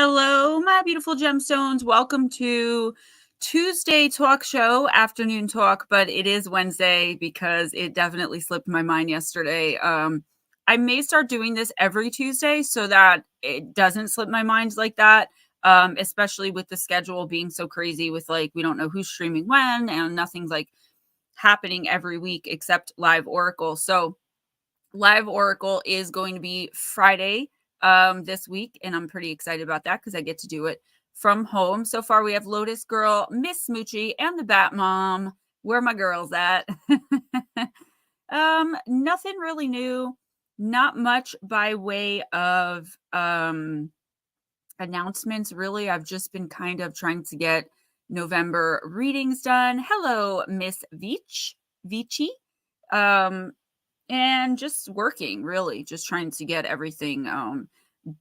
Hello, my beautiful gemstones. Welcome to Tuesday talk show, afternoon talk, but it is Wednesday because it definitely slipped my mind yesterday. I may start doing this every Tuesday so that it doesn't slip my mind like that, especially with the schedule being so crazy with like, we don't know who's streaming when and nothing's like happening every week except live Oracle. So live Oracle is going to be Friday this week, and I'm pretty excited about that because I get to do it from home. So far, we have Lotus Girl, Miss Smoochie, and the Bat Mom. Where are my girls at? Nothing really new. Not much by way of announcements, really. I've just been kind of trying to get November readings done. Hello, Miss Vici. And just working, really, just trying to get everything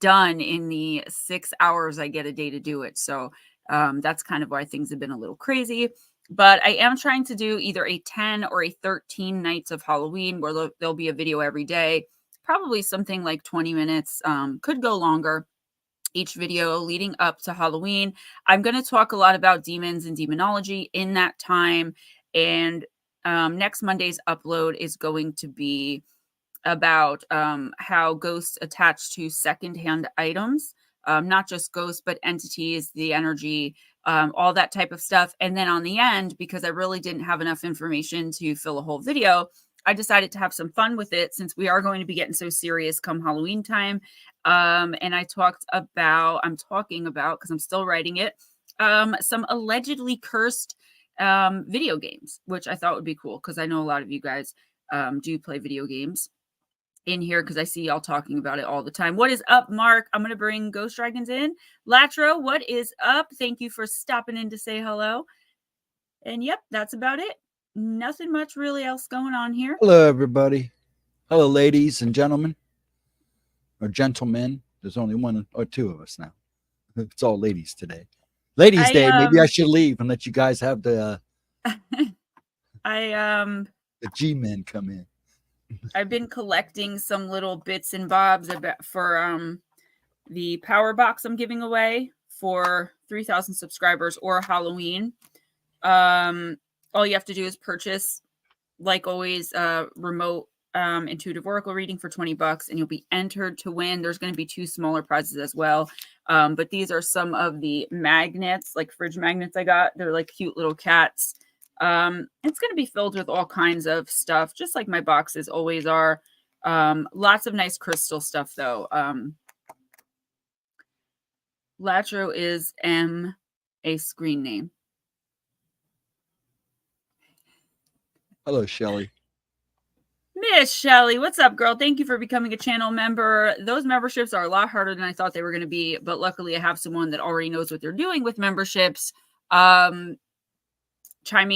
done in the 6 hours I get a day to do it. So that's kind of why things have been a little crazy. But I am trying to do either a 10 or a 13 nights of Halloween where there'll be a video every day, probably something like 20 minutes, could go longer. Each video leading up to Halloween. I'm going to talk a lot about demons and demonology in that time. And next Monday's upload is going to be about how ghosts attach to secondhand items, not just ghosts, but entities, the energy, all that type of stuff. And then on the end, because I really didn't have enough information to fill a whole video, I decided to have some fun with it since we are going to be getting so serious come Halloween time. And I'm talking about, because I'm still writing it, some allegedly cursed video games, which I thought would be cool because I know a lot of you guys do play video games in here because I see y'all talking about it all the time. What is up, Mark? I'm going to bring Ghost Dragons in. Latro, what is up? Thank you for stopping in to say hello. And yep, that's about it. Nothing much really else going on here. Hello, everybody. Hello, ladies and gentlemen, or gentlemen. There's only one or two of us now. It's all ladies today. Ladies' Day. Maybe I should leave and let you guys have the the G-men come in. I've been collecting some little bits and bobs for the power box I'm giving away for 3,000 subscribers or Halloween. All you have to do is purchase, like always, remote intuitive oracle reading for $20 and you'll be entered to win. There's going to be 2 smaller prizes as well. But these are some of the magnets, like fridge magnets I got. They're like cute little cats. It's going to be filled with all kinds of stuff, just like my boxes always are. Lots of nice crystal stuff though. Latro is a screen name. Hello, Shelly. Miss Shelly, what's up, girl? Thank you for becoming a channel member. Those memberships are a lot harder than I thought they were going to be, but luckily I have someone that already knows what they're doing with memberships, chiming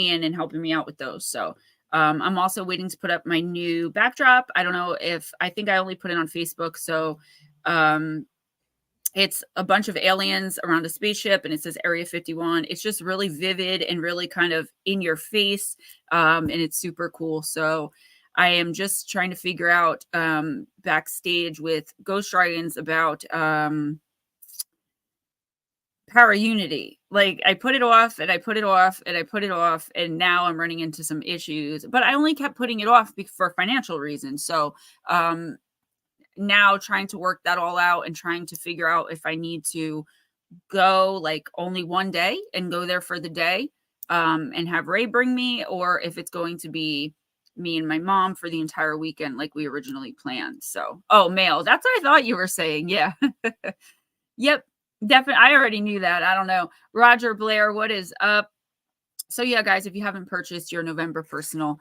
in and helping me out with those. So I'm also waiting to put up my new backdrop. I don't know I think I only put it on Facebook. So it's a bunch of aliens around a spaceship and it says Area 51. It's just really vivid and really kind of in your face. And it's super cool. So I am just trying to figure out backstage with Ghost Dragons about Power Unity. Like I put it off and I put it off and I put it off, and now I'm running into some issues, but I only kept putting it off for financial reasons. So now trying to work that all out and trying to figure out if I need to go like only one day and go there for the day and have Ray bring me, or if it's going to be me and my mom for the entire weekend like we originally planned. So, oh, mail. That's what I thought you were saying. Yeah. Yep. Definitely. I already knew that. I don't know. Roger Blair, what is up? So yeah, guys, if you haven't purchased your November personal,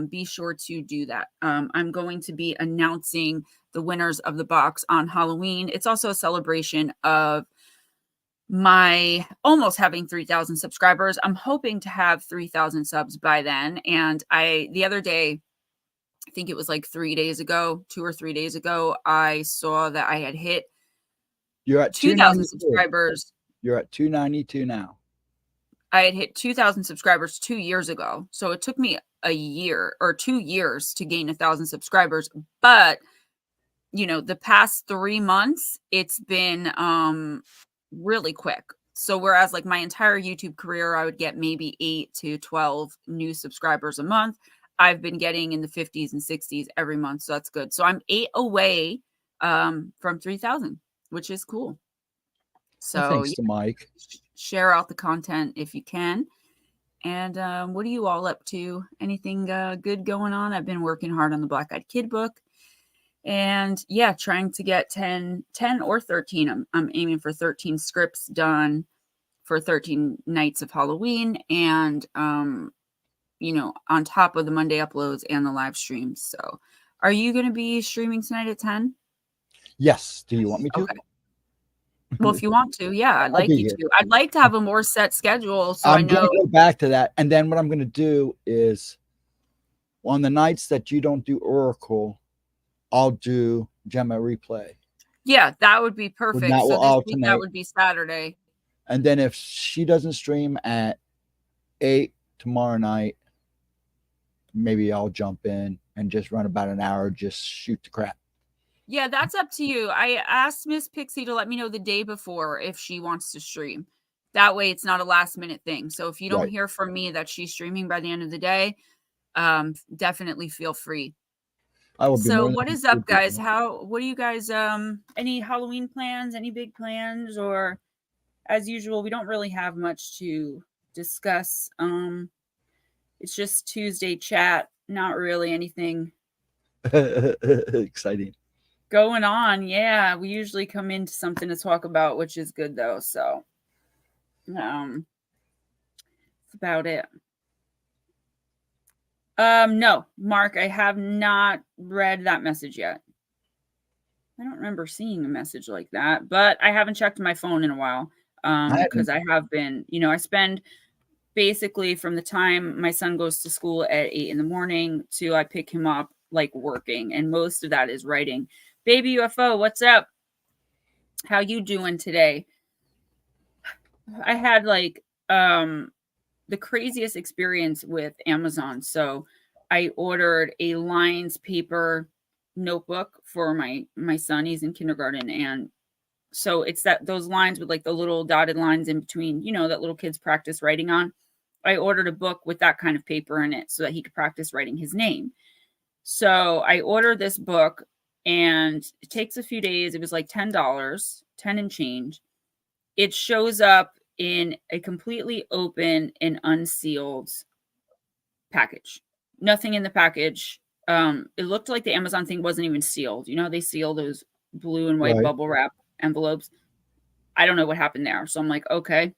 be sure to do that. I'm going to be announcing the winners of the box on Halloween. It's also a celebration of my almost having 3,000 subscribers. I'm hoping to have 3,000 subs by then. And the other day, I think it was like 3 days ago, 2 or 3 days ago, I saw that I had hit You're at 2,000 subscribers. You're at 292 now. I had hit 2,000 subscribers 2 years ago. So it took me a year or 2 years to gain 1,000 subscribers. But, you know, the past 3 months, it's been really quick. So whereas like my entire YouTube career, I would get maybe 8 to 12 new subscribers a month, I've been getting in the 50s and 60s every month. So that's good. So I'm 8 away from 3,000, which is cool. Well, So thanks to Mike. Share out the content if you can. And what are you all up to? Anything good going on? I've been working hard on the Black Eyed Kid book. And yeah, trying to get 10 or 13. I'm aiming for 13 scripts done for 13 nights of Halloween. And, you know, on top of the Monday uploads and the live streams. So are you going to be streaming tonight at 10? Yes. Do you want me to? Okay. Well, if you want to, yeah, I'd like you to. I'd like to have a more set schedule. So I'm going to go back to that. And then what I'm going to do is on the nights that you don't do Oracle, I'll do Gemma replay. Yeah, that would be perfect. That so will this alternate. week, that would be Saturday. And then if she doesn't stream at 8 tomorrow night, maybe I'll jump in and just run about an hour, just shoot the crap. Yeah, that's up to you. I asked Miss Pixie to let me know the day before if she wants to stream. That way it's not a last minute thing. So if you don't hear from me that she's streaming by the end of the day, definitely feel free. I will be. So what is up, guys? What do you guys, any Halloween plans, any big plans, or as usual, we don't really have much to discuss. It's just Tuesday chat, not really anything exciting going on. Yeah, we usually come into something to talk about, which is good though. So that's about it. No, Mark, I have not read that message yet. I don't remember seeing a message like that, but I haven't checked my phone in a while. Because I have been, you know, I spend basically from the time my son goes to school at 8 in the morning to I pick him up, like working, and most of that is writing. Baby UFO, what's up? How you doing today? I had like the craziest experience with Amazon. So I ordered a lines paper notebook for my son. He's in kindergarten, and so it's those lines with like the little dotted lines in between, you know, that little kids practice writing on. I ordered a book with that kind of paper in it so that he could practice writing his name. So I ordered this book, and it takes a few days. It was like $10, 10 and change. It shows up in a completely open and unsealed package. Nothing in the package. It looked like the Amazon thing wasn't even sealed. You know, they seal those blue and white bubble wrap envelopes. I don't know what happened there. So I'm like, okay,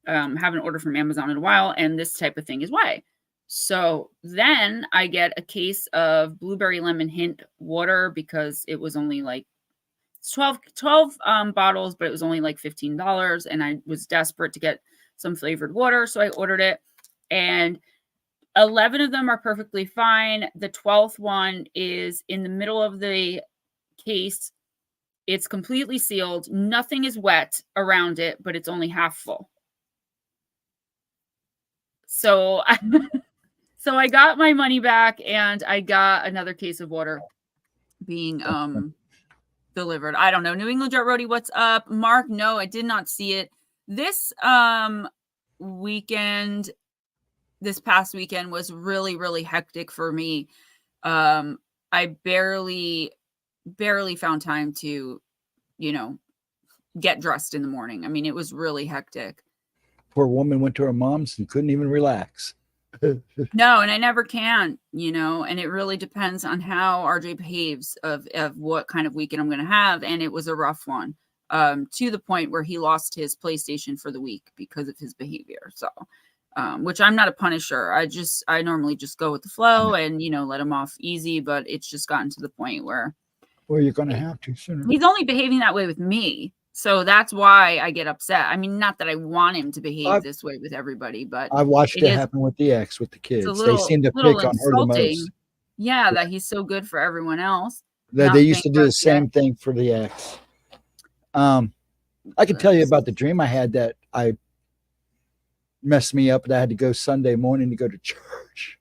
haven't ordered from Amazon in a while, and this type of thing is why. So then I get a case of blueberry lemon hint water because it was only like 12 bottles, but it was only like $15, and I was desperate to get some flavored water, so I ordered it, and 11 of them are perfectly fine. The 12th one is in the middle of the case. It's completely sealed. Nothing is wet around it, but it's only half full. So I got my money back, and I got another case of water being delivered. I don't know. New England Jet Roadie, what's up? Mark, no, I did not see it. This weekend, this past weekend was really, really hectic for me. I barely found time to, you know, get dressed in the morning. I mean, it was really hectic. Poor woman went to her mom's and couldn't even relax. No, and I never can, you know, and it really depends on how RJ behaves of what kind of weekend I'm going to have. And it was a rough one, to the point where he lost his PlayStation for the week because of his behavior. So, which I'm not a punisher. I normally just go with the flow and, you know, let him off easy, but it's just gotten to the point where. Well, you're going to have to sooner. He's only behaving that way with me. So that's why I get upset. I mean, not that I want him to behave this way with everybody, but I watched it happen with the ex, with the kids. They seem to pick on her the most. Yeah, that he's so good for everyone else. They used to do the same thing for the ex. I can tell you about the dream I had that I messed me up, that I had to go Sunday morning to go to church.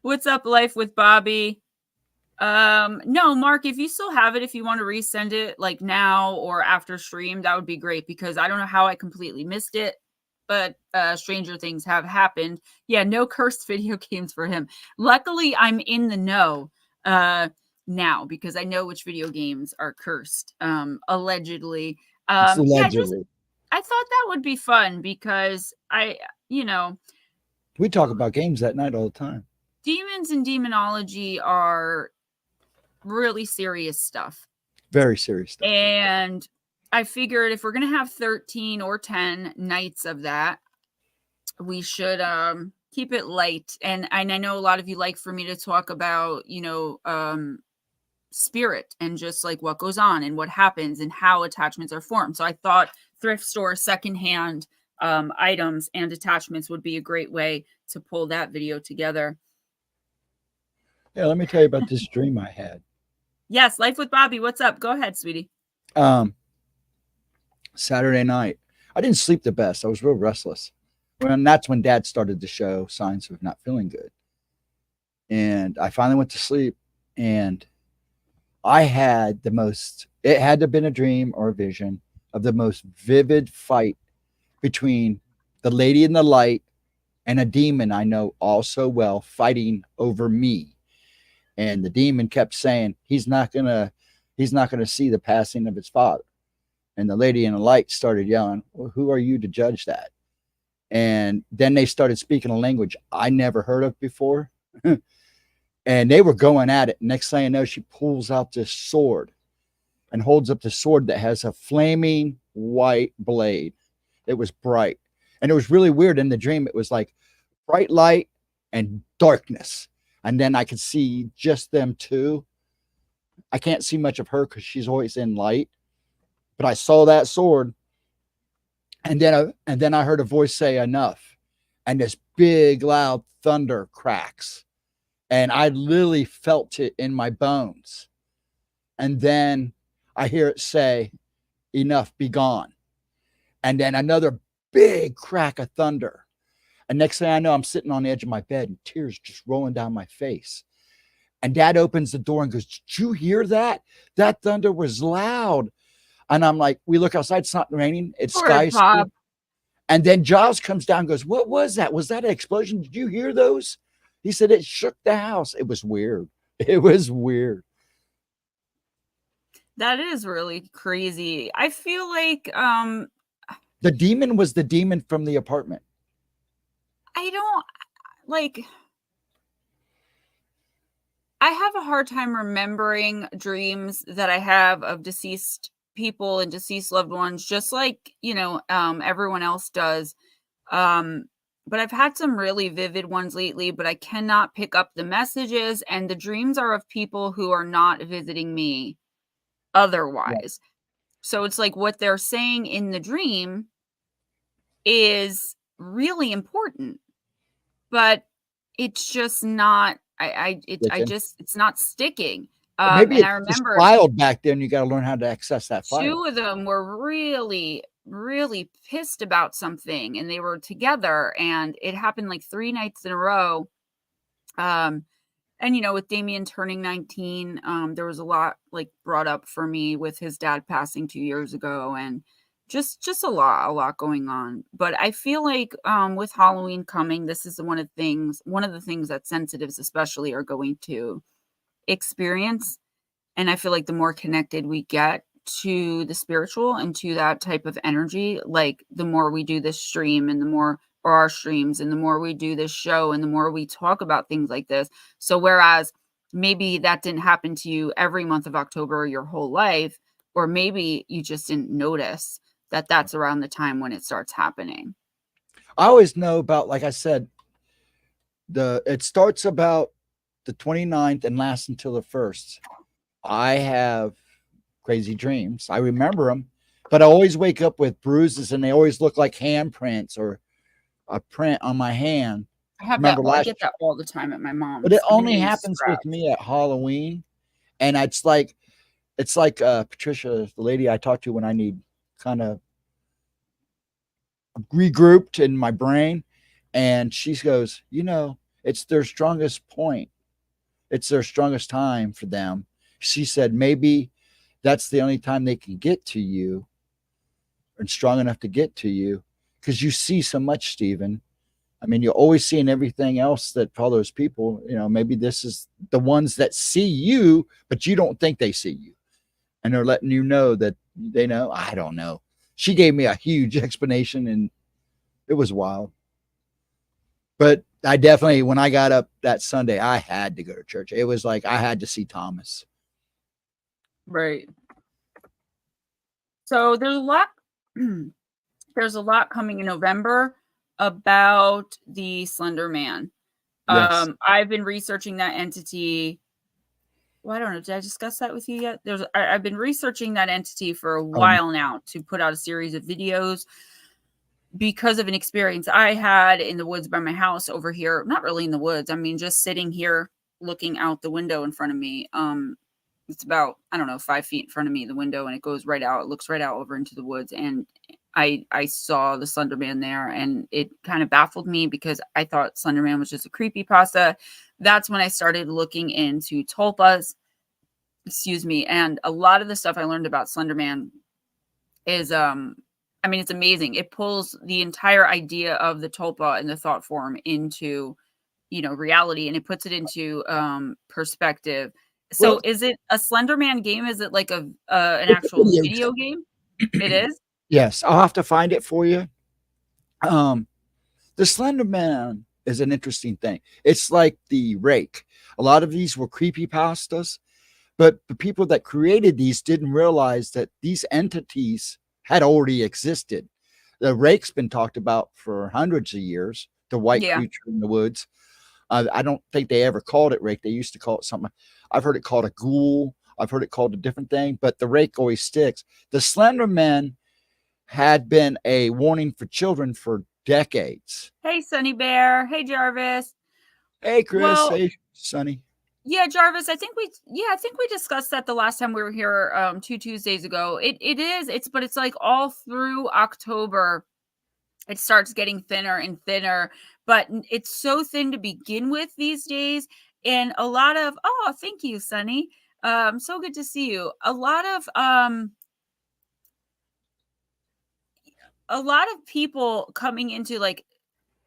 What's up, Life with Bobby? No, Mark, if you still have it, if you want to resend it like now or after stream, that would be great, because I don't know how I completely missed it, but stranger things have happened. Yeah, no cursed video games for him. Luckily, I'm in the know now, because I know which video games are cursed, allegedly. It's Yeah, allegedly. I thought that would be fun, because you know, We talk about games that night all the time. demons and demonology are really serious stuff. Very serious stuff. And I figured if we're going to have 13 or 10 nights of that, we should keep it light. And I know a lot of you like for me to talk about, spirit and just like what goes on and what happens and how attachments are formed. So I thought thrift store secondhand items and attachments would be a great way to pull that video together. Yeah, let me tell you about this dream I had. Yes, Life with Bobby. What's up? Go ahead, sweetie. Saturday night, I didn't sleep the best. I was real restless. And that's when Dad started to show signs of not feeling good. And I finally went to sleep, and I had it had to have been a dream or a vision of the most vivid fight between the lady in the light and a demon I know all so well fighting over me. And the demon kept saying he's not gonna see the passing of his father. And the lady in the light started yelling, well, who are you to judge that? And then they started speaking a language I never heard of before. And they were going at it. Next thing I know, she pulls out this sword and holds up the sword that has a flaming white blade. It was bright. And it was really weird. In the dream, it was like bright light and darkness. And then I could see just them two. I can't see much of her because she's always in light. But I saw that sword. And then I heard a voice say enough. And this big, loud thunder cracks. And I literally felt it in my bones. And then I hear it say, enough, be gone. And then another big crack of thunder. And next thing I know, I'm sitting on the edge of my bed and tears just rolling down my face. And Dad opens the door and goes, did you hear that? That thunder was loud. And I'm like, we look outside, it's not raining. It's sky. And then Giles comes down and goes, what was that? Was that an explosion? Did you hear those? He said it shook the house. It was weird. It was weird. That is really crazy. I feel like the demon was the demon from the apartment. I don't like. I have a hard time remembering dreams that I have of deceased people and deceased loved ones, just like, everyone else does. But I've had some really vivid ones lately, but I cannot pick up the messages, and the dreams are of people who are not visiting me otherwise. Yeah. So it's like what they're saying in the dream is really important, but it's just not, it's not sticking. Maybe it's, I remember filed back then. You got to learn how to access that file. Two of them were really, really pissed about something, and they were together, and it happened like 3 nights in a row. And with Damien turning 19, there was a lot like brought up for me with his dad passing 2 years ago, and just a lot going on. But I feel like with Halloween coming, this is one of the things that sensitives especially are going to experience. And I feel like the more connected we get to the spiritual and to that type of energy, like the more we do this stream and the more, or our streams, and the more we do this show and the more we talk about things like this. So whereas maybe that didn't happen to you every month of October your whole life, or maybe you just didn't notice that that's around the time when it starts happening. I always know about, like I said, it starts about the 29th and lasts until the 1st. I have crazy dreams. I remember them, but I always wake up with bruises, and they always look like handprints or a print on my hand. I get that all the time at my mom's. But it only happens with me at Halloween. And it's like Patricia, the lady I talk to when I need kind of regrouped in my brain. And she goes, it's their strongest point. it's their strongest time for them. She said maybe that's the only time they can get to you and strong enough to get to you because you see so much, Stephen. I mean, you're always seeing everything else that for all those people, maybe this is the ones that see you, but you don't think they see you. And they're letting you know that they know. I don't know. She gave me a huge explanation and it was wild. But I definitely, when I got up that Sunday, I had to go to church. It was like I had to see Thomas. Right. So there's a lot coming in November about the Slender Man. Yes. I've been researching that entity. Well, I don't know. Did I discuss that with you yet? I've been researching that entity for a while now to put out a series of videos because of an experience I had in the woods by my house over here. Not really in the woods. I mean, just sitting here looking out the window in front of me. It's about, I don't know, 5 feet in front of me, the window, and it goes right out. It looks right out over into the woods. And I saw the Slender Man there, and it kind of baffled me because I thought Slender Man was just a creepypasta. That's when I started looking into tulpas, and a lot of the stuff I learned about Slender Man is, I mean, it's amazing. It pulls the entire idea of the tulpa and the thought form into, reality, and it puts it into perspective. So is it a Slender Man game? Is it like an actual video game? It is? Yes, I'll have to find it for you. The Slender Man is an interesting thing. It's like the Rake. A lot of these were creepypastas, but the people that created these didn't realize that these entities had already existed. The Rake's been talked about for hundreds of years, the white creature in the woods. I don't think they ever called it Rake. They used to call it something. I've heard it called a ghoul. I've heard it called a different thing, but the Rake always sticks. The Slender Man had been a warning for children for decades. Hey, Sunny Bear. Hey, Jarvis. Hey, Chris. Hey, Sunny. Yeah, Jarvis, I think we discussed that the last time we were here 2 Tuesdays ago. But it's like all through October it starts getting thinner and thinner, but it's so thin to begin with these days. And a lot of, thank you, Sunny. So good to see you. A lot of people coming into like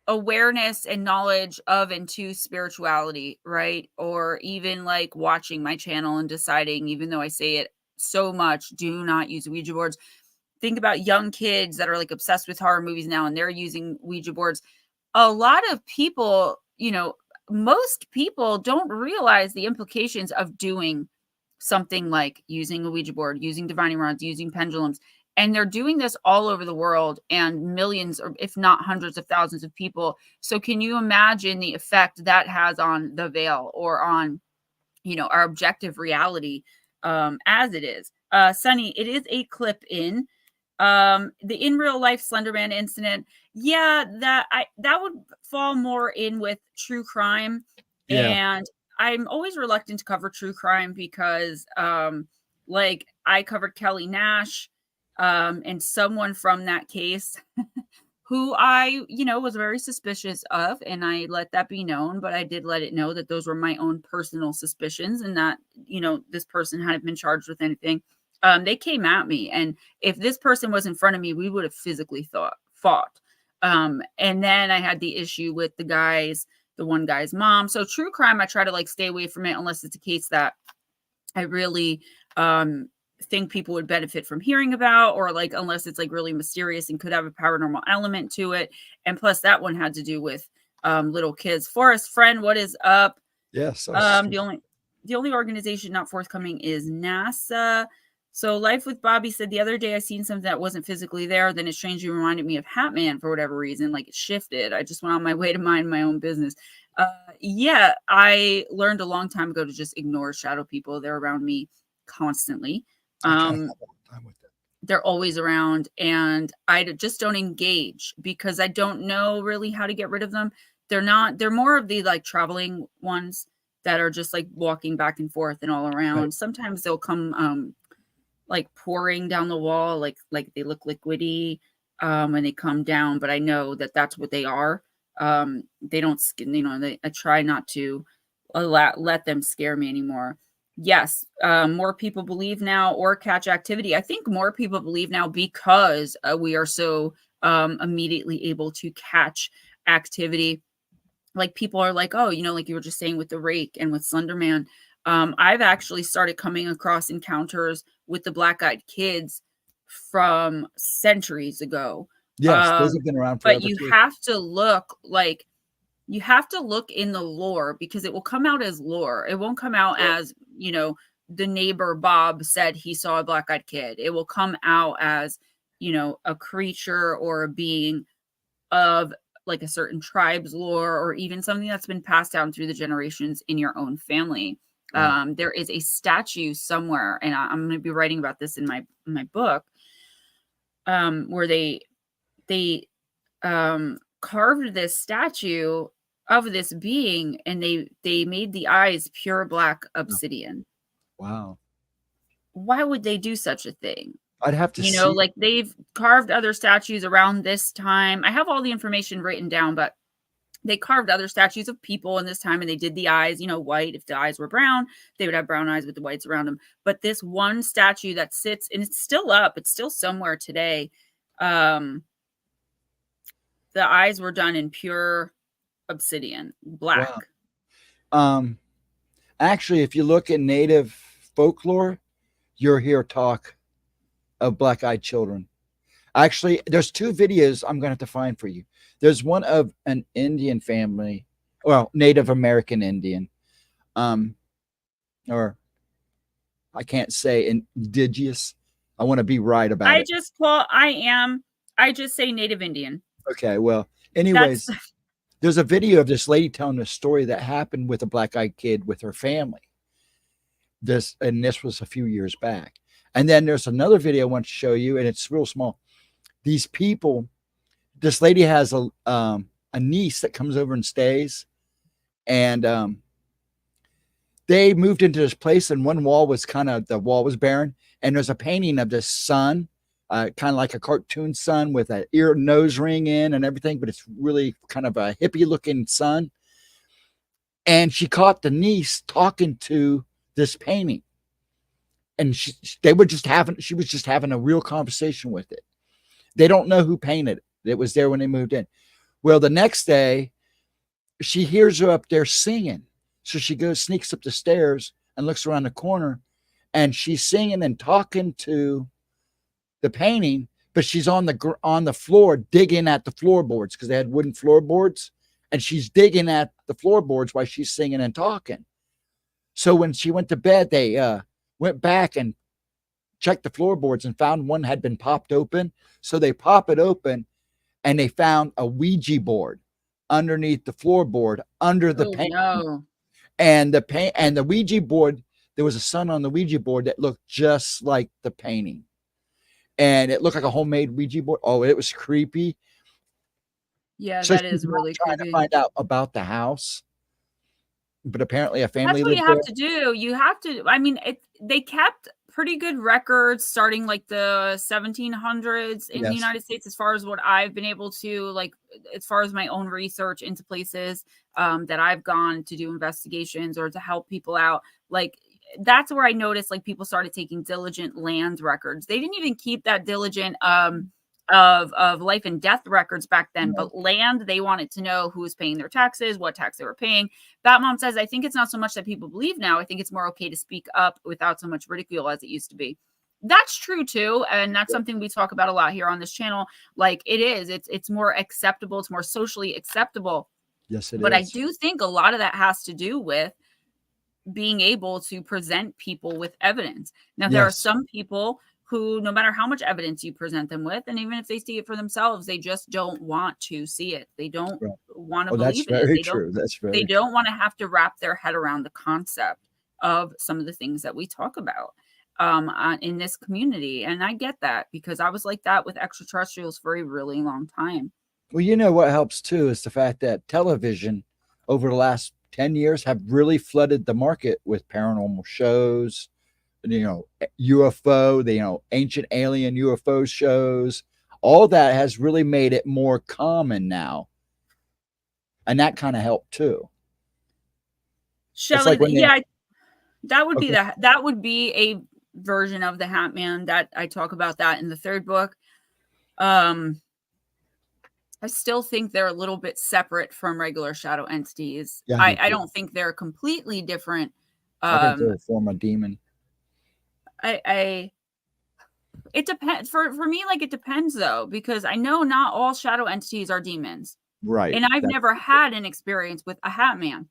awareness and knowledge of into spirituality, right? Or even like watching my channel and deciding, even though I say it so much, do not use Ouija boards. Think about young kids that are like obsessed with horror movies now and they're using Ouija boards. A lot of people, most people don't realize the implications of doing something like using a Ouija board, using divining rods, using pendulums. And they're doing this all over the world and millions, or if not hundreds of thousands of people. So can you imagine the effect that has on the veil or on, our objective reality as it is? Sunny, it is a clip in. The in real life Slenderman incident. Yeah, that would fall more in with true crime. Yeah. And I'm always reluctant to cover true crime because like I covered Kelly Nash and someone from that case who I, was very suspicious of, and I let that be known, but I did let it know that those were my own personal suspicions and that, this person hadn't been charged with anything. They came at me, and if this person was in front of me, we would have physically fought. And then I had the issue with the one guy's mom. So true crime, I try to like stay away from it unless it's a case that I really think people would benefit from hearing about, or like unless it's like really mysterious and could have a paranormal element to it. And plus that one had to do with little kids. Forest Friend, what is up? Yes. The only organization not forthcoming is NASA. So Life with Bobby said the other day I seen something that wasn't physically there. Then it strangely reminded me of Hatman for whatever reason. Like it shifted. I just went on my way to mind my own business. Yeah, I learned a long time ago to just ignore shadow people. They're around me constantly. They're always around, and I just don't engage because I don't know really how to get rid of them. They're more of the like traveling ones that are just like walking back and forth and all around. Right. Sometimes they'll come like pouring down the wall, like they look liquidy when they come down, but I know that that's what they are. They don't, I try not to let them scare me anymore. Yes, more people believe now or catch activity. I think more people believe now because we are so immediately able to catch activity. Like people are like, oh, like you were just saying with the rake and with Slenderman. I've actually started coming across encounters with the black-eyed kids from centuries ago. Yes, those have been around But forever too. you have to look in the lore because it will come out as lore. It won't come out as, the neighbor Bob said he saw a black-eyed kid. It will come out as, a creature or a being of like a certain tribe's lore, or even something that's been passed down through the generations in your own family. Right. There is a statue somewhere, and I'm going to be writing about this in my book, where they carved this statue of this being, and they made the eyes pure black obsidian. Wow. Why would they do such a thing? I'd have to see. Like they've carved other statues around this time. I have all the information written down, but they carved other statues of people in this time, and they did the eyes, white. If the eyes were brown, they would have brown eyes with the whites around them. But this one statue that sits, and it's still up, it's still somewhere today. The eyes were done in pure obsidian, black. Wow. Actually, if you look at native folklore, you'll hear talk of black-eyed children. Actually, there's two videos I'm going to have to find for you. There's one of an Indian family, well, Native American Indian, or I can't say indigenous. I want to be right about it. I just say Native Indian. Okay, well, anyways, there's a video of this lady telling a story that happened with a black-eyed kid with her family. This was a few years back. And then there's another video I want to show you, and it's real small. These people, this lady has a niece that comes over and stays, and they moved into this place, and one wall was the wall was barren, and there's a painting of this sun, kind of like a cartoon sun with an ear nose ring in and everything, but it's really kind of a hippie looking sun. And she caught the niece talking to this painting. And she was just having a real conversation with it. They don't know who painted it. It was there when they moved in. Well, the next day, she hears her up there singing. So she sneaks up the stairs and looks around the corner, and she's singing and talking to the painting, but she's on the floor digging at the floorboards because they had wooden floorboards, and she's digging at the floorboards while she's singing and talking. So when she went to bed, they went back and checked the floorboards and found one had been popped open. So they pop it open, and they found a Ouija board underneath the floorboard under the paint. No. And the Ouija board, there was a sun on the Ouija board that looked just like the painting. And it looked like a homemade Ouija board. Oh, it was creepy. Yeah, so that is really trying creepy. to find out about the house. But apparently a family. That's what you have to do. You have to, I mean, they kept pretty good records starting like the 1700s in the United States, as far as what I've been able to, like, as far as my own research into places that I've gone to do investigations or to help people out. Like, that's where I noticed, like, people started taking diligent land records. They didn't even keep that diligent of life and death records back then, but land, they wanted to know who was paying their taxes, what tax they were paying. Batmom says, I think it's not so much that people believe now. I think it's more okay to speak up without so much ridicule as it used to be. That's true too, and that's something we talk about a lot here on this channel. Like, it's more acceptable, it's more socially acceptable. Yes, it is. But I do think a lot of that has to do with being able to present people with evidence. Now, there are some people who, no matter how much evidence you present them with, and even if they see it for themselves, they just don't want to see it. They don't want to believe in it. Very true. They don't want to have to wrap their head around the concept of some of the things that we talk about in this community. And I get that, because I was like that with extraterrestrials for a really long time. Well, you know what helps too is the fact that television over the last 10 years have really flooded the market with paranormal shows, UFO, ancient alien UFO shows. All that has really made it more common now. And that kind of helped too. Shelley, when they, that would be okay. that would be a version of the Hat Man that I talk about that in the third book. I still think they're a little bit separate from regular shadow entities. Yeah, I don't think they're completely different. I think they're a form of demon. It depends for me. Like, it depends though, because I know not all shadow entities are demons, Right. and I've never had an experience with a Hat Man.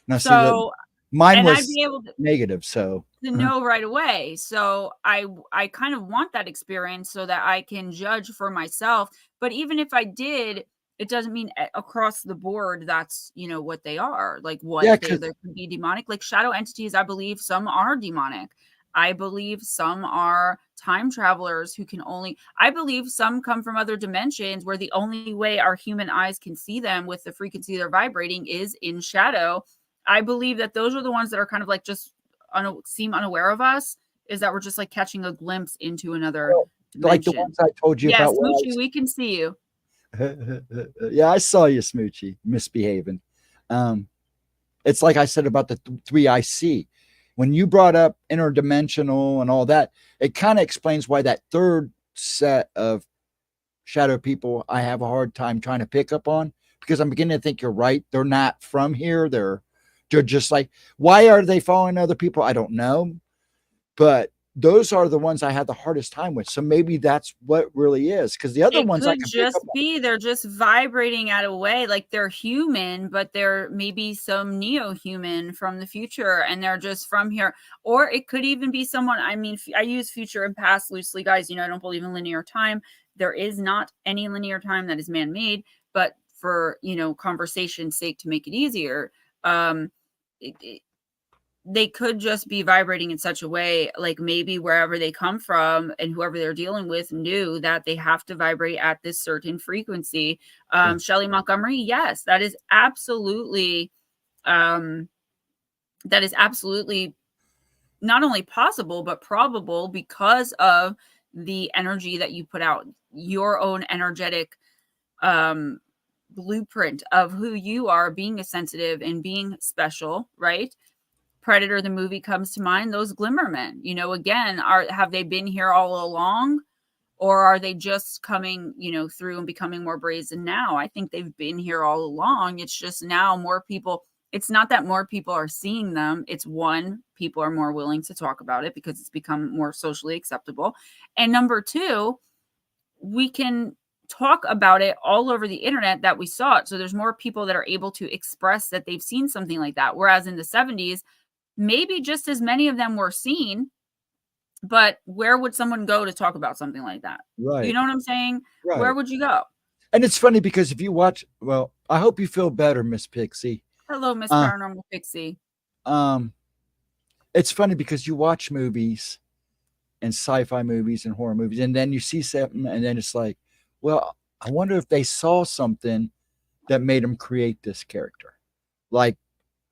Now, see that So, mine and I'd was be able to negative. So know right away. So I kind of want that experience so that I can judge for myself. But even if I did, it doesn't mean across the board that's, you know, what they are. Like, what yeah, there can be demonic, like shadow entities. I believe some are demonic. I believe some are time travelers who can only, I believe some come from other dimensions where the only way our human eyes can see them with the frequency they're vibrating is in shadow. I believe that those are the ones that are kind of like just seem unaware of us, is that we're just like catching a glimpse into another like the dimension. ones I told you Yes, about. Smoochie, we can see you. Yeah, I saw you, Smoochie, misbehaving. It's like I said about the three I see. When you brought up interdimensional and all that, it kind of explains why that third set of shadow people I have a hard time trying to pick up on, because I'm beginning to think you're right. They're not from here. They're just like, why are they following other people? I don't know. But those are the ones I had the hardest time with. So maybe that's what really is, because the other It ones I could can pick up just be they're just vibrating at a way like they're human, but they're maybe some neo-human from the future and they're just from here. Or it could even be someone, I mean, I use future and past loosely, guys. You know, I don't believe in linear time. There is not any linear time that is man-made, but for, you know, conversation's sake, to make it easier, they could just be vibrating in such a way, like maybe wherever they come from and whoever they're dealing with knew that they have to vibrate at this certain frequency. Shelley Montgomery, yes, that is absolutely not only possible but probable, because of the energy that you put out, your own energetic blueprint of who you are, being a sensitive and being special, right? Predator, the movie, comes to mind. Those Glimmermen, you know, again, have they been here all along, or are they just coming, you know, through and becoming more brazen now? I think they've been here all along. It's just now more people. It's not that more people are seeing them. It's one, people are more willing to talk about it because it's become more socially acceptable. And number two, we can talk about it all over the internet that we saw it. So there's more people that are able to express that they've seen something like that. Whereas in the 70s, maybe just as many of them were seen, but where would someone go to talk about something like that? Right. You know what I'm saying? Right. Where would you go? And it's funny because if you watch, well, I hope you feel better, Miss Pixie. Hello, Miss Paranormal Pixie. It's funny because you watch movies and sci-fi movies and horror movies, and then you see something, and then it's like, well, I wonder if they saw something that made them create this character, like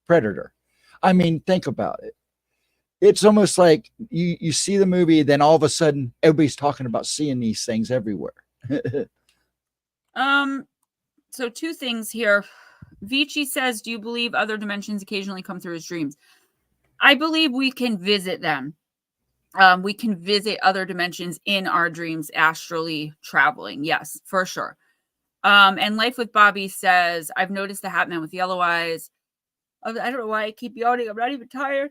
Predator. I mean, think about it. It's almost like you see the movie, then all of a sudden everybody's talking about seeing these things everywhere. So two things here. Vici says, do you believe other dimensions occasionally come through his dreams? I believe we can visit them. We can visit other dimensions in our dreams, astrally traveling. Yes, for sure. And Life with Bobby says, I've noticed the Hat Man with yellow eyes. I don't know why I keep yawning. I'm not even tired.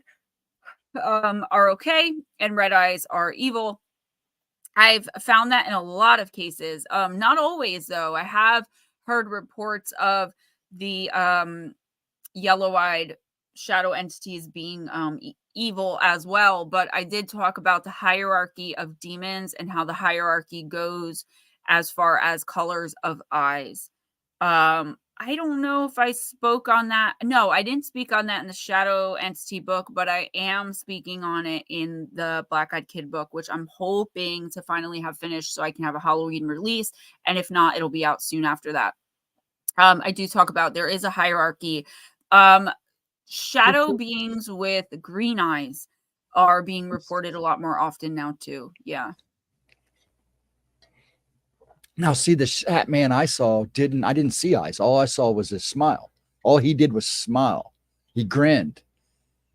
Are okay, and red eyes are evil. I've found that in a lot of cases. Not always, though. I have heard reports of the yellow-eyed shadow entities being evil as well. But I did talk about the hierarchy of demons and how the hierarchy goes as far as colors of eyes. I don't know if I spoke on that. No, I didn't speak on that in the Shadow Entity book, but I am speaking on it in the Black Eyed Kid book, which I'm hoping to finally have finished so I can have a Halloween release. And if not, it'll be out soon after that. I do talk about there is a hierarchy. Shadow beings with green eyes are being reported a lot more often now too. Yeah. Now, see, the Hat Man I saw I didn't see eyes. All I saw was his smile. All he did was smile. He grinned.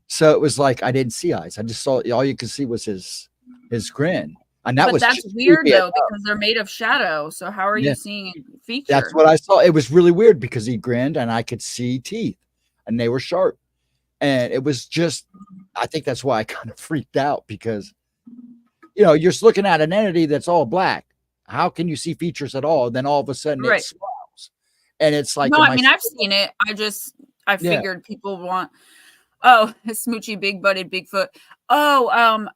So it was like I didn't see eyes. I just saw, all you could see was his grin. And that But was that's weird though, because they're made of shadow. So how are you seeing feature? That's what I saw. It was really weird because he grinned and I could see teeth and they were sharp. And it was just, I think that's why I kind of freaked out because, you're just looking at an entity that's all black. How can you see features at all? Then all of a sudden it smiles. And it's like, no, I mean, I've seen it. I figured people want, a smoochy, big butted Bigfoot. I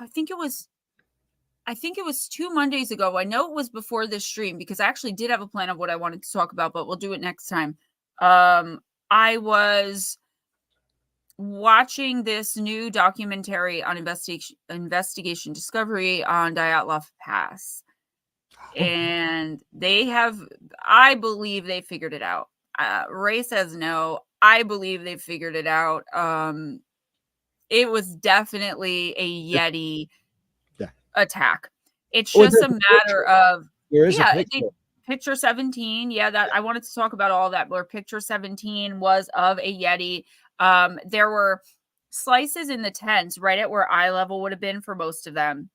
think it was 2 Mondays ago. I know it was before this stream because I actually did have a plan of what I wanted to talk about, but we'll do it next time. I was watching this new documentary on investigation discovery on Dyatlov Pass. And I believe they figured it out. Ray says no. I believe they figured it out. It was definitely a Yeti attack. It's just a matter of picture 17. Yeah, that I wanted to talk about all that. Where picture 17 was of a Yeti. There were slices in the tents right at where eye level would have been for most of them.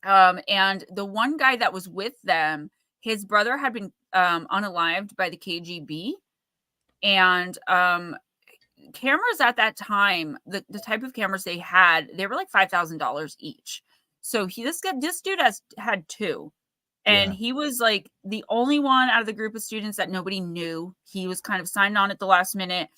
And the one guy that was with them, his brother had been unalived by the KGB. And cameras at that time, the type of cameras they had, they were like $5,000 each. So this dude had two. And he was like the only one out of the group of students that nobody knew. He was kind of signed on at the last minute.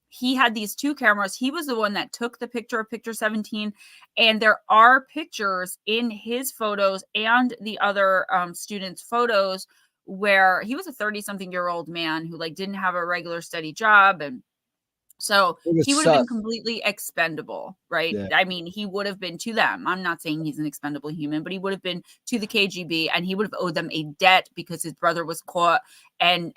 He had these two cameras. He was the one that took the picture of picture 17. And there are pictures in his photos and the other students' photos where he was a 30-something-year-old man who like didn't have a regular steady job. And so he would have been completely expendable, right? Yeah. I mean, he would have been to them. I'm not saying he's an expendable human, but he would have been to the KGB and he would have owed them a debt because his brother was caught and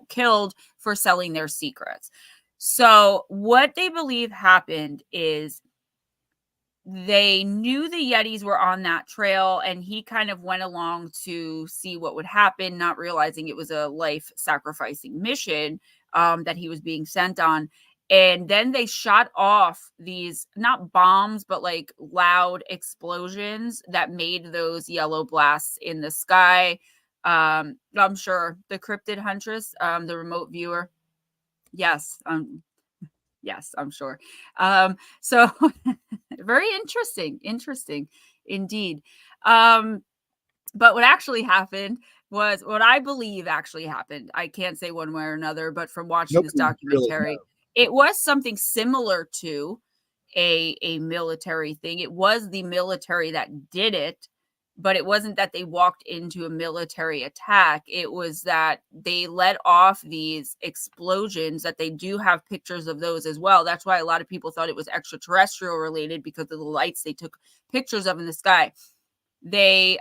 killed for selling their secrets. So what they believe happened is they knew the Yetis were on that trail and he kind of went along to see what would happen, not realizing it was a life-sacrificing mission that he was being sent on. And then they shot off these, not bombs, but like loud explosions that made those yellow blasts in the sky. I'm sure the cryptid huntress, the remote viewer. Yes, I'm sure. So very interesting indeed. But what actually happened was what I believe actually happened. I can't say one way or another, but from watching this documentary, it was something similar to a military thing. It was the military that did it, but it wasn't that they walked into a military attack. It was that they let off these explosions, that they do have pictures of those as well. That's why a lot of people thought it was extraterrestrial related because of the lights they took pictures of in the sky. They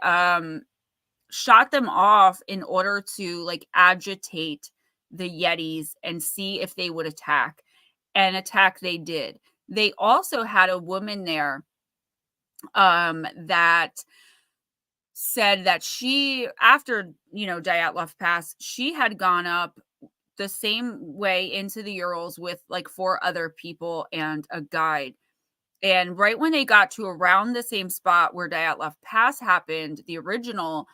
shot them off in order to like agitate the Yetis and see if they would attack. And attack they did. They also had a woman there that said that she, after, Dyatlov Pass, she had gone up the same way into the Urals with like 4 other people and a guide. And right when they got to around the same spot where Dyatlov Pass happened, the original,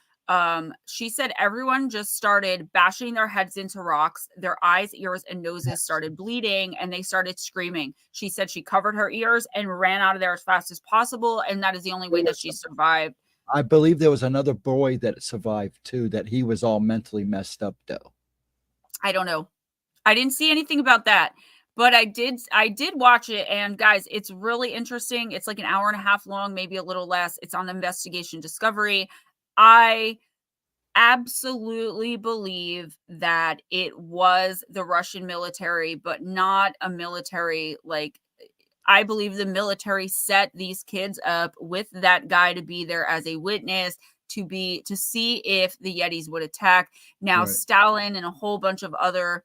she said everyone just started bashing their heads into rocks. Their eyes, ears, and noses started bleeding, and they started screaming. She said she covered her ears and ran out of there as fast as possible, and that is the only way that she survived. I believe there was another boy that survived too, that he was all mentally messed up though. I don't know. I didn't see anything about that. But I did watch it, and guys, it's really interesting. It's like an hour and a half long, maybe a little less. It's on Investigation Discovery. I absolutely believe that it was the Russian military, but not a military like, I believe the military set these kids up with that guy to be there as a witness, to see if the Yetis would attack. Now, right. Stalin and a whole bunch of other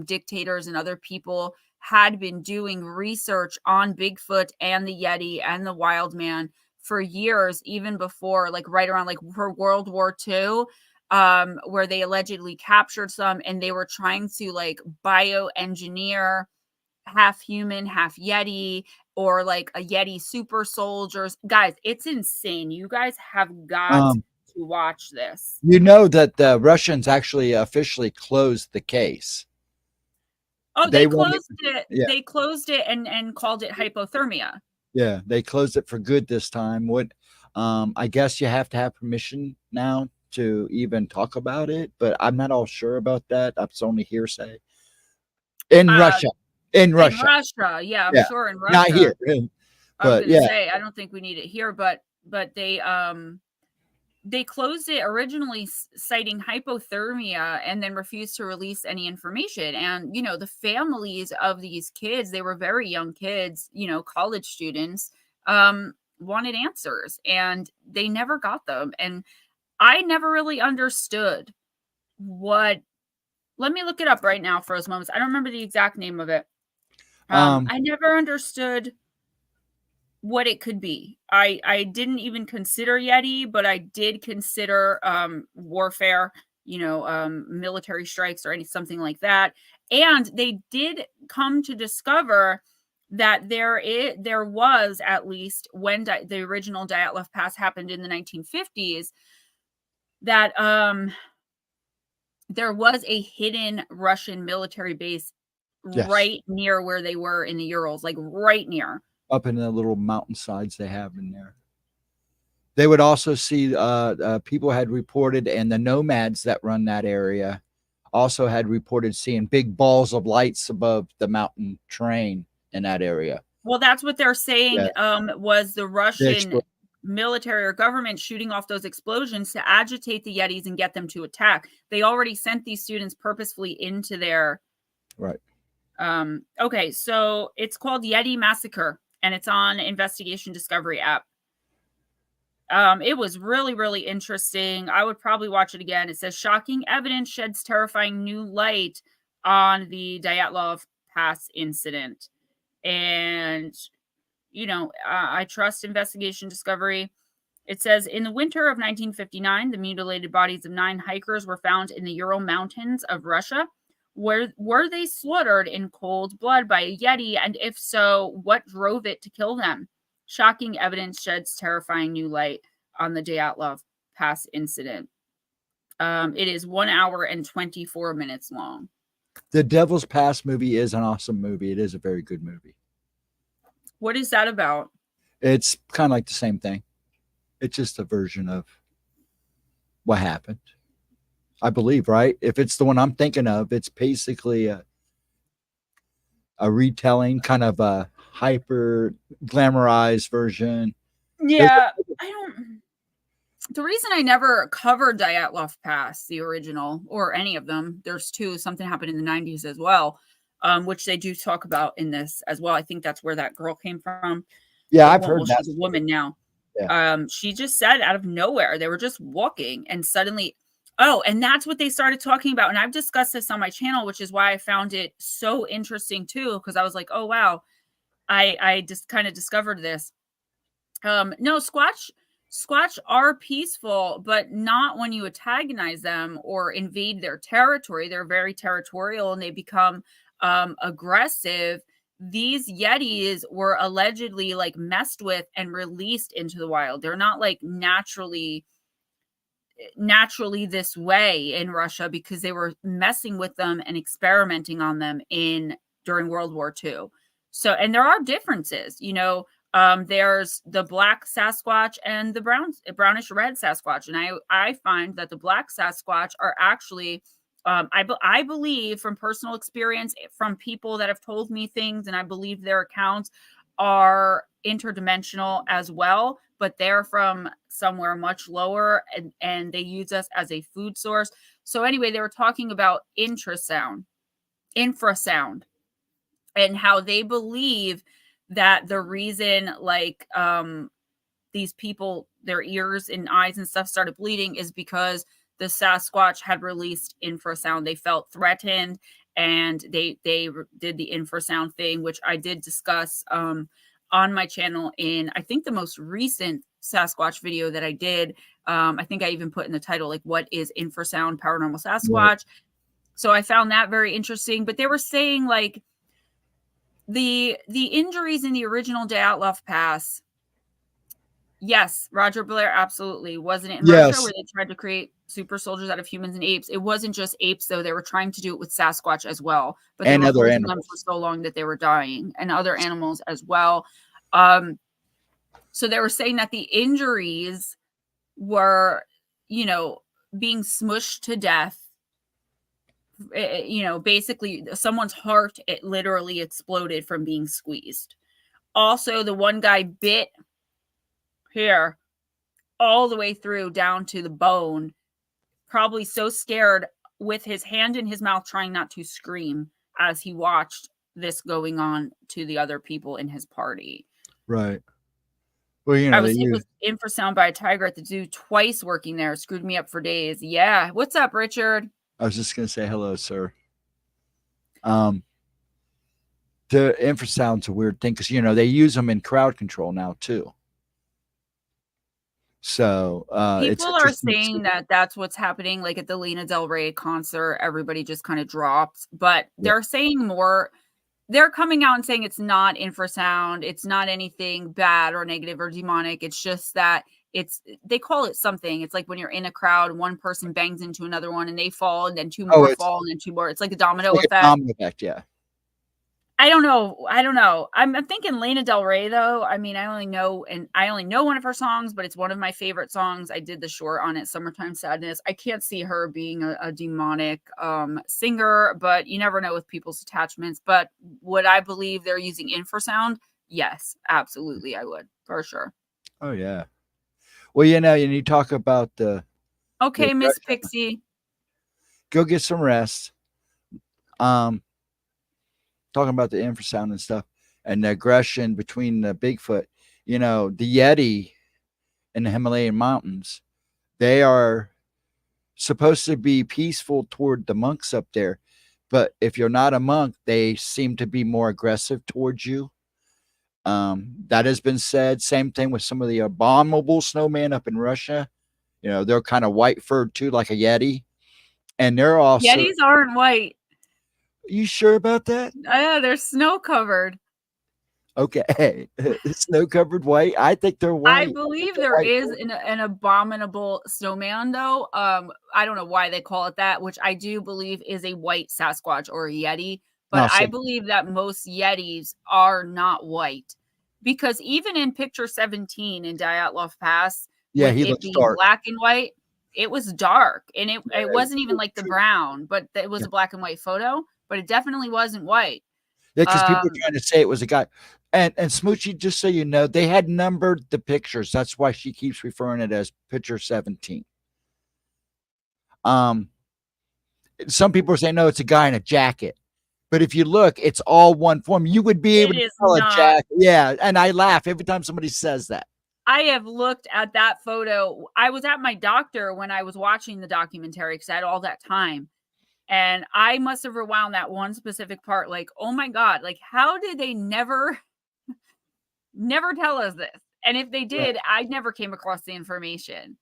dictators and other people had been doing research on Bigfoot and the Yeti and the wild man for years, even before, like right around like for World War II, where they allegedly captured some, and they were trying to like bioengineer half human, half Yeti, or like a Yeti super soldiers. Guys, it's insane. You guys have got to watch this. You know that the Russians actually officially closed the case. Oh, they closed it. Yeah. They closed it and called it hypothermia. Yeah, they closed it for good this time. What I guess you have to have permission now to even talk about it, but I'm not all sure about that. That's only hearsay. In Russia. In Russia. In Russia, yeah, I'm sure in Russia. Not here. I was gonna say, I don't think we need it here, but they closed it originally citing hypothermia and then refused to release any information. And, you know, the families of these kids, they were very young kids, you know, college students, wanted answers and they never got them. And I never really understood what, let me look it up right now for those moments. I don't remember the exact name of it. I never understood what it could be. I didn't even consider Yeti, but I did consider warfare, you know, military strikes or something like that. And they did come to discover that there was, at least when the original Dyatlov Pass happened in the 1950s, that there was a hidden Russian military base right near where they were in the Urals, like right near. Up in the little mountainsides they have in there. They would also see people had reported, and the nomads that run that area also had reported seeing big balls of lights above the mountain terrain in that area. Well, that's what they're saying was the Russian military or government shooting off those explosions to agitate the Yetis and get them to attack. They already sent these students purposefully into their... Right. Okay, so it's called Yeti Massacre, and it's on Investigation Discovery app. It was really, really interesting. I would probably watch it again. It says shocking evidence sheds terrifying new light on the Dyatlov Pass incident. And, you know, I trust Investigation Discovery. It says, in the winter of 1959, the mutilated bodies of 9 hikers were found in the Ural Mountains of Russia. Were they slaughtered in cold blood by a Yeti? And if so, what drove it to kill them? Shocking evidence sheds terrifying new light on the Dyatlov Pass incident. It is 1 hour and 24 minutes long. The Devil's Pass movie is an awesome movie. It is a very good movie. What is that about? It's kind of like the same thing. It's just a version of what happened, I believe, right? If it's the one I'm thinking of, it's basically a retelling, kind of a hyper glamorized version. Yeah, the reason I never covered Dyatlov Pass, the original, or any of them, there's 2, something happened in the 90s as well, which they do talk about in this as well. I think that's where that girl came from. Yeah, I've heard that. She's a woman now. Yeah. She just said out of nowhere, they were just walking and suddenly, oh, and that's what they started talking about. And I've discussed this on my channel, which is why I found it so interesting too, because I was like, oh, wow, I just kind of discovered this. No, Squatch are peaceful, but not when you antagonize them or invade their territory. They're very territorial and they become aggressive. These Yetis were allegedly like messed with and released into the wild. They're not like naturally this way in Russia because they were messing with them and experimenting on them during World War II. So, and there are differences, you know. There's the black Sasquatch and the brownish red Sasquatch. And I find that the black Sasquatch are actually, I believe from personal experience, from people that have told me things, and I believe their accounts are interdimensional as well, but they're from somewhere much lower and they use us as a food source. So anyway, they were talking about infrasound, and how they believe that the reason like these people, their ears and eyes and stuff started bleeding is because the Sasquatch had released infrasound. They felt threatened and they did the infrasound thing, which I did discuss on my channel in, I think, the most recent Sasquatch video that I did. I think I even put in the title, like, what is infrasound paranormal Sasquatch? Right. So I found that very interesting. But they were saying, like, The injuries in the original Dyatlov Pass. Yes, Roger Blair, absolutely. Wasn't it in Russia where they tried to create super soldiers out of humans and apes? It wasn't just apes, though. They were trying to do it with Sasquatch as well, but they were holding them for so long that they were dying, and other animals as well. So they were saying that the injuries were, being smushed to death. Basically someone's heart, it literally exploded from being squeezed. Also, the one guy bit here all the way through down to the bone, probably so scared with his hand in his mouth trying not to scream as he watched this going on to the other people in his party. Right. Well, I was hit with infrasound by a tiger at the zoo twice working there. It screwed me up for days. Yeah. What's up, Richard? I was just going to say hello, sir. The infrasound's a weird thing because, they use them in crowd control now, too. So people are saying that that's what's happening. Like at the Lana Del Rey concert, everybody just kind of drops. But they're saying more. They're coming out and saying it's not infrasound. It's not anything bad or negative or demonic. It's just that they call it something. It's like when you're in a crowd, one person bangs into another one and they fall, and then two more fall, and then two more. It's like a domino effect. A domino effect, yeah. I don't know. I'm thinking Lana Del Rey, though. I mean, I only know one of her songs, but it's one of my favorite songs. I did the short on it, Summertime Sadness. I can't see her being a demonic singer, but you never know with people's attachments. But would I believe they're using infrasound? Yes, absolutely, I would, for sure. Oh, yeah. Well, you talk about the... Okay, Miss Pixie. Go get some rest. Talking about the infrasound and stuff and the aggression between the Bigfoot, the Yeti in the Himalayan mountains, they are supposed to be peaceful toward the monks up there. But if you're not a monk, they seem to be more aggressive towards you. That has been said. Same thing with some of the abominable snowman up in Russia. They're kind of white furred too, like a Yeti. And they're also... Yetis aren't white. You sure about that? Yeah, they're snow covered. Okay. Snow covered white. I think they're white. I believe there is an abominable snowman, though. I don't know why they call it that, which I do believe is a white Sasquatch or a Yeti. But I believe that most Yetis are not white, because even in picture 17 in Dyatlov Pass, with it being dark. Black and white, it was dark, and it wasn't even like the brown, but it was a black and white photo. But it definitely wasn't white. Yeah, because people are trying to say it was a guy. And Smoochie, just so you know, they had numbered the pictures. That's why she keeps referring it as picture 17. Some people are saying, no, it's a guy in a jacket. But if you look, it's all one form. You would be able to tell a jacket. Yeah, and I laugh every time somebody says that. I have looked at that photo. I was at my doctor when I was watching the documentary because I had all that time. And I must have rewound that one specific part. Like, oh my God, like, how did they never tell us this? And if they did, I never came across the information.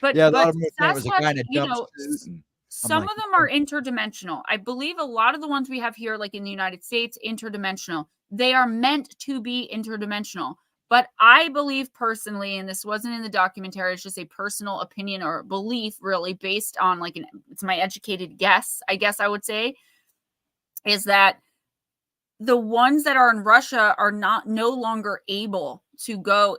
But yeah, a lot of them was a kind of some of them are interdimensional. I believe a lot of the ones we have here, like in the United States, interdimensional. They are meant to be interdimensional. But I believe personally, and this wasn't in the documentary, it's just a personal opinion or belief, really based on it's my educated guess, I guess I would say, is that the ones that are in Russia are no longer able to go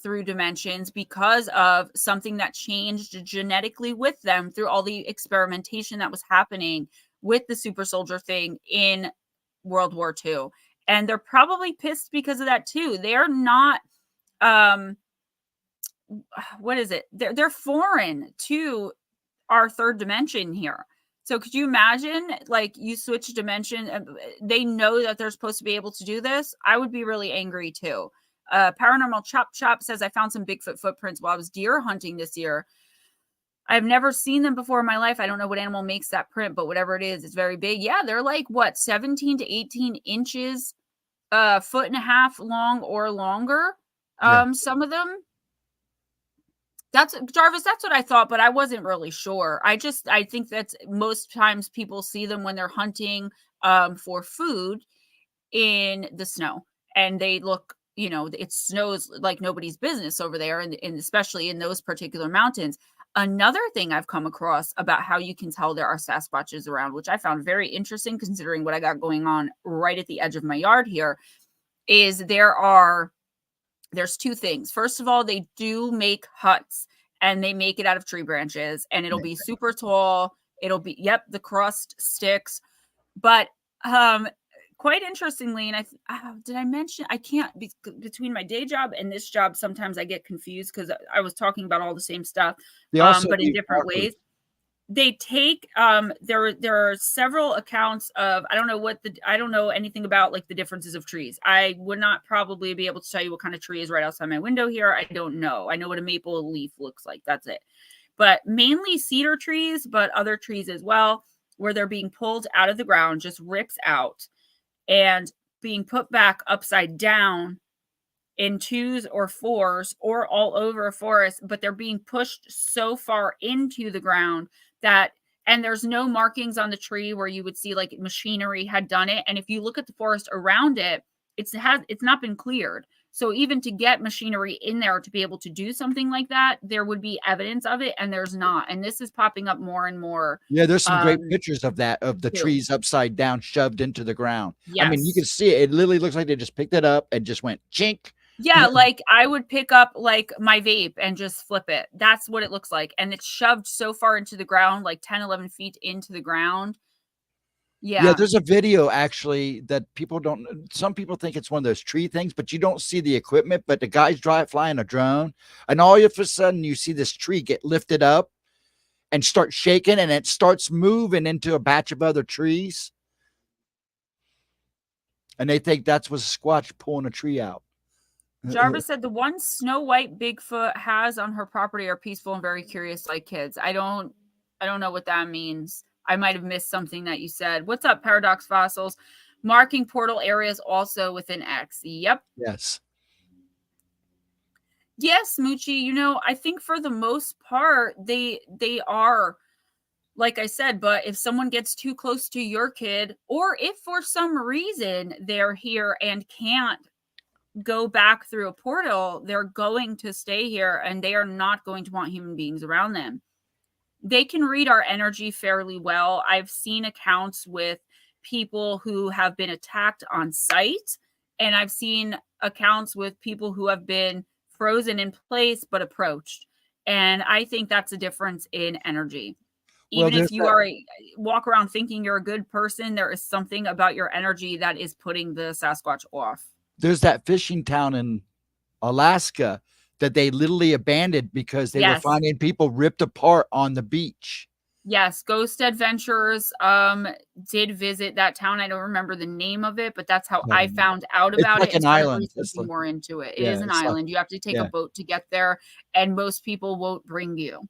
through dimensions because of something that changed genetically with them through all the experimentation that was happening with the super soldier thing in World War II. And they're probably pissed because of that too. They're not, what is it? They're foreign to our third dimension here. So could you imagine, like, you switch dimension, they know that they're supposed to be able to do this? I would be really angry too. Paranormal Chop Chop says, I found some Bigfoot footprints while I was deer hunting this year. I've never seen them before in my life. I don't know what animal makes that print, but whatever it is, it's very big. Yeah, they're like, 17 to 18 inches, foot and a half long or longer. Some of them. That's Jarvis. That's what I thought, but I wasn't really sure. I think that's most times people see them when they're hunting for food. in the snow, and they look, it snows like nobody's business over there, and especially in those particular mountains. Another thing I've come across about how you can tell there are Sasquatches around, which I found very interesting considering what I got going on right at the edge of my yard here, is there's two things. First of all, they do make huts, and they make it out of tree branches, and it'll be super tall. It'll be, yep, the crust sticks. But quite interestingly, and did I mention, I can't, between my day job and this job, sometimes I get confused because I was talking about all the same stuff, but in different ways. They take there are several accounts of, I don't know anything about like the differences of trees. I would not probably be able to tell you what kind of tree is right outside my window here. I don't know. I know what a maple leaf looks like. That's it. But mainly cedar trees, but other trees as well, where they're being pulled out of the ground, just rips out and being put back upside down in 2s or 4s or all over a forest, but they're being pushed so far into the ground and there's no markings on the tree where you would see like machinery had done it. And if you look at the forest around it, it's not been cleared. So even to get machinery in there to be able to do something like that, there would be evidence of it, and there's not. And this is popping up more and more. Yeah, there's some great pictures of that, of the trees upside down, shoved into the ground. Yes. I mean, you can see it. It literally looks like they just picked it up and just went chink. Yeah, like I would pick up like my vape and just flip it. That's what it looks like. And it's shoved so far into the ground, like 10, 11 feet into the ground. Yeah, there's a video actually that some people think it's one of those tree things, but you don't see the equipment, but the guy's flying a drone, and all of a sudden you see this tree get lifted up and start shaking, and it starts moving into a batch of other trees. And they think that's what Squatch pulling a tree out. Jarvis said the one Snow White Bigfoot has on her property are peaceful and very curious like kids. I don't know what that means. I might have missed something that you said. What's up, Paradox Fossils? Marking portal areas also within X. Yep. Yes. Yes, Moochie. I think for the most part, they are, like I said, but if someone gets too close to your kid, or if for some reason they're here and can't go back through a portal, they're going to stay here, and they are not going to want human beings around them. They can read our energy fairly well. I've seen accounts with people who have been attacked on site, and I've seen accounts with people who have been frozen in place but approached. And I think that's a difference in energy. Even if you walk around thinking you're a good person, there is something about your energy that is putting the Sasquatch off. There's that fishing town in Alaska that they literally abandoned because they were finding people ripped apart on the beach. Yes, Ghost Adventures did visit that town. I don't remember the name of it, but that's how I found out about it. It's like an island. More into it. It is an island. You have to take a boat to get there, and most people won't bring you.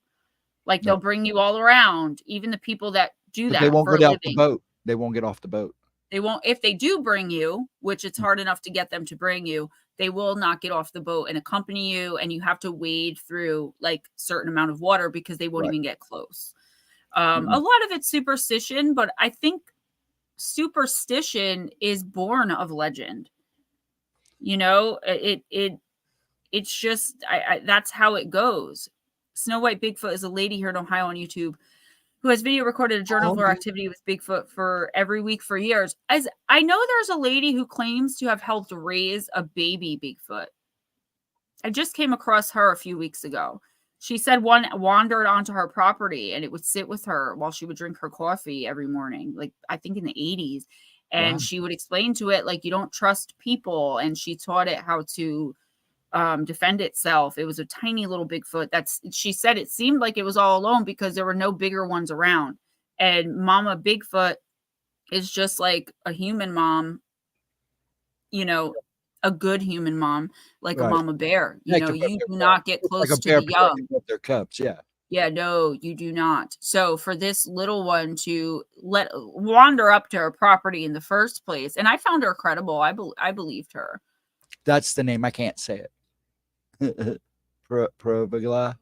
Like they'll bring you all around. Even the people that do that, they won't get off the boat. They won't get off the boat. They won't. If they do bring you, which it's hard enough to get them to bring you, they will not get off the boat and accompany you, and you have to wade through like certain amount of water because they won't even get close. A lot of it's superstition, but I think superstition is born of legend. It's just that's how it goes. Snow White Bigfoot is a lady here in Ohio on YouTube who has video recorded a journal of her activity with Bigfoot for every week for years. As I know, there's a lady who claims to have helped raise a baby Bigfoot. I just came across her a few weeks ago. She said one wandered onto her property and it would sit with her while she would drink her coffee every morning, like I think in the 80s. And she would explain to it, like, you don't trust people. And she taught it how to defend itself. It was a tiny little Bigfoot. She said it seemed like it was all alone because there were no bigger ones around. And Mama Bigfoot is just like a human mom, a good human mom, like a mama bear. You do not get close to the young. Their cubs, Yeah, no, you do not. So for this little one to wander up to her property in the first place, and I found her credible. I believed her. That's the name. I can't say it. Proviglia.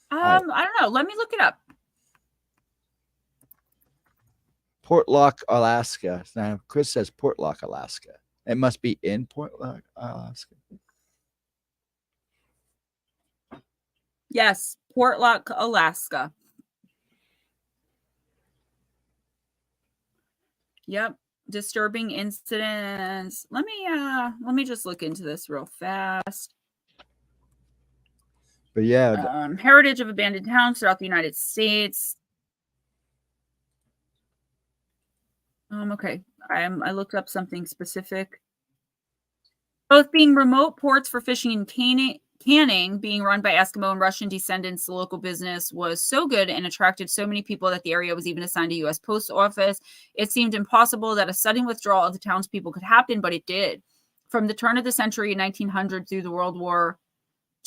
I don't know. Let me look it up. Portlock, Alaska. Now, Chris says Portlock, Alaska. It must be in Portlock, Alaska. Yes, Portlock, Alaska. Yep. Disturbing incidents. Let me just look into this real fast. But yeah, heritage of abandoned towns throughout the United States. Okay. I looked up something specific. Both being remote ports for fishing and canning, being run by Eskimo and Russian descendants, the local business was so good and attracted so many people that the area was even assigned a U.S. Post Office. It seemed impossible that a sudden withdrawal of the townspeople could happen, but it did. From the turn of the century in 1900 through the World War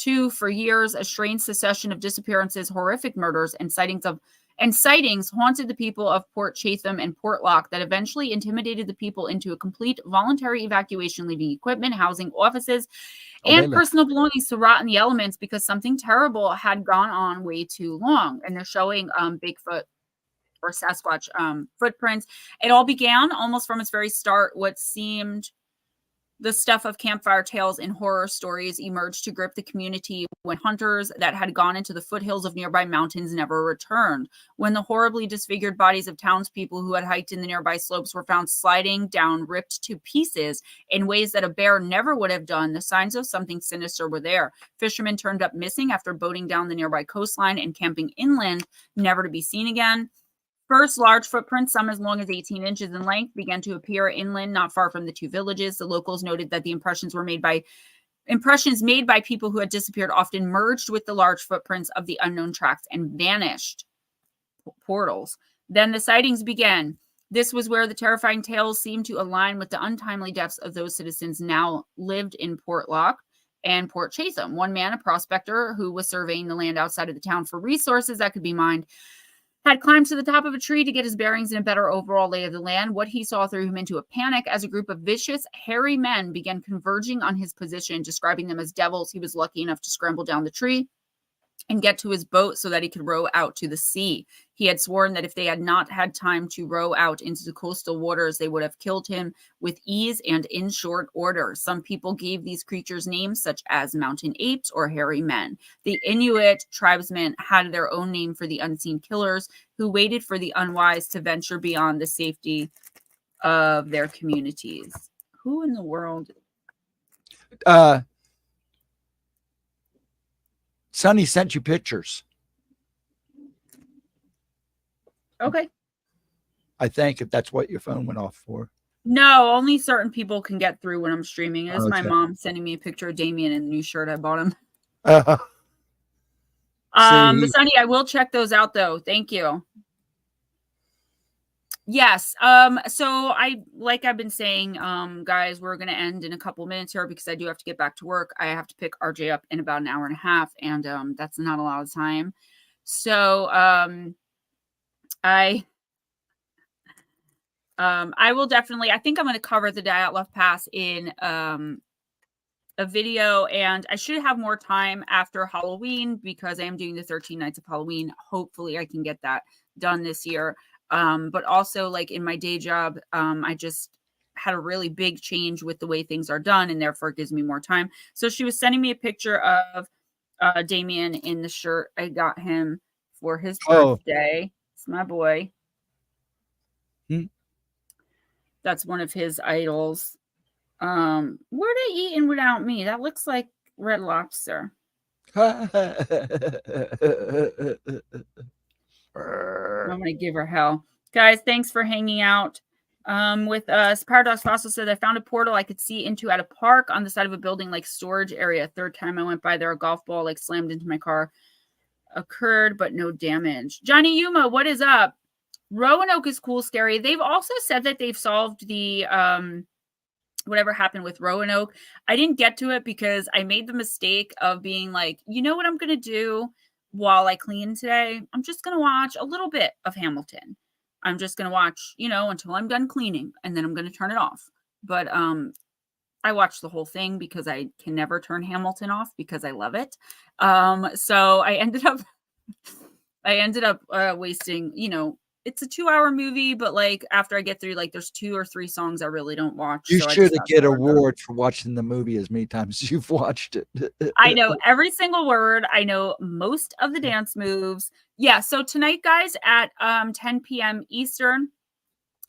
II, for years, a strange succession of disappearances, horrific murders, and sightings haunted the people of Port Chatham and Portlock that eventually intimidated the people into a complete voluntary evacuation, leaving equipment, housing, offices, and personal belongings to rot in the elements because something terrible had gone on way too long. And they're showing Bigfoot or Sasquatch footprints. It all began almost from its very start, what seemed the stuff of campfire tales and horror stories emerged to grip the community when hunters that had gone into the foothills of nearby mountains never returned. When the horribly disfigured bodies of townspeople who had hiked in the nearby slopes were found sliding down, ripped to pieces in ways that a bear never would have done, the signs of something sinister were there. Fishermen turned up missing after boating down the nearby coastline and camping inland, never to be seen again. First, large footprints, some as long as 18 inches in length, began to appear inland, not far from the two villages. The locals noted that the impressions made by people who had disappeared often merged with the large footprints of the unknown tracks and vanished. Portals. Then the sightings began. This was where the terrifying tales seemed to align with the untimely deaths of those citizens now lived in Portlock and Port Chatham. One man, a prospector who was surveying the land outside of the town for resources that could be mined, had climbed to the top of a tree to get his bearings and a better overall lay of the land. What he saw threw him into a panic as a group of vicious, hairy men began converging on his position, describing them as devils. He was lucky enough to scramble down the tree and get to his boat so that he could row out to the sea. He had sworn that if they had not had time to row out into the coastal waters, they would have killed him with ease and in short order. Some people gave these creatures names such as mountain apes or hairy men. The Inuit tribesmen had their own name for the unseen killers who waited for the unwise to venture beyond the safety of their communities. Who in the world? Sonny sent you pictures. Okay. I think if that's what your phone went off for. No, only certain people can get through when I'm streaming. It's my mom sending me a picture of Damien in a new shirt I bought him. But Sonny, I will check those out though. Thank you. Yes. So I've been saying, guys, we're gonna end in a couple minutes here because I do have to get back to work. I have to pick RJ up in about an hour and a half, and that's not a lot of time. So I will definitely, I think I'm gonna cover the Dyatlov Pass in a video, and I should have more time after Halloween because I am doing the 13 Nights of Halloween. Hopefully I can get that done this year. But also like in my day job, I just had a really big change with the way things are done, and therefore it gives me more time. So she was sending me a picture of Damien in the shirt I got him for his birthday. It's my boy. That's one of his idols. Where they eating without me? That looks like Red Lobster. I'm gonna give her hell. Guys, thanks for hanging out with us. Paradox Fossil said, I found a portal I could see into at a park on the side of a building, like storage area. Third time I went by there, a golf ball like slammed into my car. Occurred, but no damage. Johnny Yuma, what is up? Roanoke is cool, scary. They've also said that they've solved the whatever happened with Roanoke. I didn't get to it because I made the mistake of being like, you know what I'm going to do while I clean today? I'm just going to watch a little bit of Hamilton. I'm just going to watch, until I'm done cleaning, and then I'm going to turn it off. But I watched the whole thing because I can never turn Hamilton off because I love it. So I ended up wasting, it's a 2-hour movie, but like after I get through, like there's 2 or 3 songs I really don't watch. You So should I get awards for watching the movie as many times as you've watched it. I know every single word. I know most of the dance moves. Yeah. So tonight, guys, at 10 p.m. Eastern,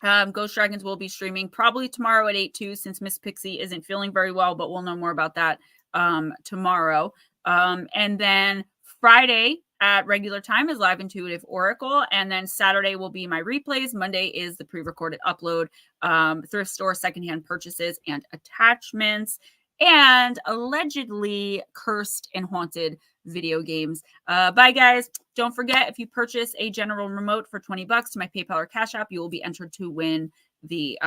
Ghost Dragons will be streaming, probably tomorrow at 8 too, since Miss Pixie isn't feeling very well, but we'll know more about that tomorrow. And then Friday at regular time is Live Intuitive Oracle, and then Saturday will be my replays. Monday is the pre-recorded upload, thrift store, secondhand purchases and attachments, and allegedly cursed and haunted video games. Bye, guys. Don't forget, if you purchase a general remote for $20 to my PayPal or Cash App, you will be entered to win the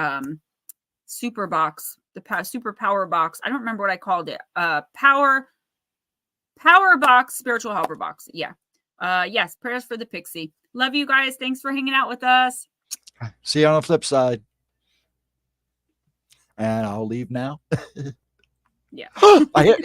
super box, the super power box. I don't remember what I called it. Power box, spiritual helper box. Yeah. Yes, prayers for the pixie. Love you guys. Thanks for hanging out with us. See you on the flip side. And I'll leave now. Yeah. I